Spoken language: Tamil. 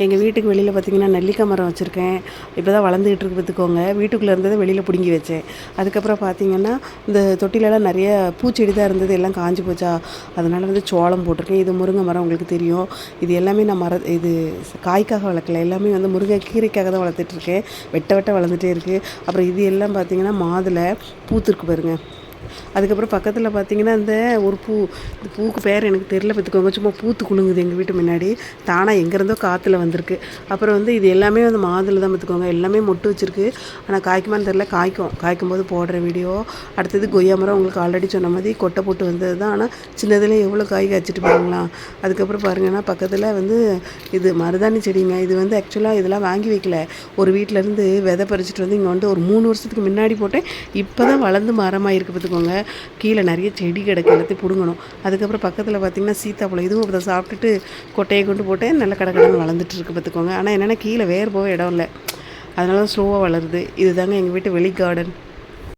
எங்கள் வீட்டுக்கு வெளியில் பார்த்திங்கன்னா நெல்லிக்காய் மரம் வச்சுருக்கேன். இப்போ தான் வளர்ந்துக்கிட்டு இருக்கு பார்த்துக்கோங்க. வீட்டுக்குள்ளே இருந்ததை வெளியில் பிடுங்கி வச்சேன். அதுக்கப்புறம் பார்த்திங்கன்னா இந்த தொட்டிலெல்லாம் நிறைய பூச்செடி தான் இருந்தது, எல்லாம் காஞ்சி போச்சா, அதனால் வந்து சோளம் போட்டிருக்கேன். இது முருங்கை மரம் உங்களுக்கு தெரியும். இது எல்லாமே நான் இது காய்க்காக வளர்க்கல, எல்லாமே வந்து முருங்கை கீரைக்காக தான் வளர்த்துட்ருக்கேன். வெட்ட வெட்ட வளர்ந்துட்டே இருக்குது. அப்புறம் இது எல்லாம் பார்த்திங்கன்னா மாதுளை பூத்துருக்கு பாருங்கள். அதுக்கப்புறம் பக்கத்தில் பார்த்திங்கன்னா இந்த ஒரு இந்த பூவுக்கு பேர் எனக்கு தெரியல பார்த்துக்கோங்க. சும்மா பூத்து குலுங்குது எங்கள் வீட்டு முன்னாடி, தானாக எங்கேருந்தோ காற்றுல வந்திருக்கு. அப்புறம் வந்து இது எல்லாமே வந்து மாதுளை தான் பார்த்துக்கோங்க. எல்லாமே மொட்டு வச்சுருக்கு. ஆனால் காய்க்குமான்னு தெரில. காய்க்கும் போது போடுற வீடியோ. அடுத்தது கொய்யா மரம் உங்களுக்கு ஆல்ரெடி சொன்ன மாதிரி கொட்டை போட்டு வந்தது தான். ஆனால் சின்னதில் எவ்வளோ காய் காய்ச்சிட்டு பாருங்களா. அதுக்கப்புறம் பாருங்கன்னா பக்கத்தில் வந்து இது மருதாணி செடிங்க. இது வந்து ஆக்சுவலாக இதெல்லாம் வாங்கி வைக்கல, ஒரு வீட்டிலேருந்து விதை பறிச்சிட்டு வந்து இங்கே வந்து ஒரு 3 வருஷத்துக்கு முன்னாடி போட்டேன். இப்போ தான் வளர்ந்து மரமாக இருக்குது பார்த்துக்கோங்க. கீழே நிறைய செடி கிடக்கு, எல்லாத்தையும் பிடுங்கணும். அதுக்கப்புறம் பக்கத்தில் பார்த்திங்கன்னா சீத்தாப்பழம், இதுவும் அதை சாப்பிட்டுட்டு கொட்டையை கொண்டு போட்டேன். நல்ல கடற்கடன்னு வளர்ந்துட்டு இருக்கு பார்த்துக்கோங்க. ஆனால் என்னென்னா கீழே வேர் போக இடம் இல்லை, அதனால ஸ்லோவாக வளருது. இது தாங்க எங்கள் வீட்டு வெளி கார்டன்.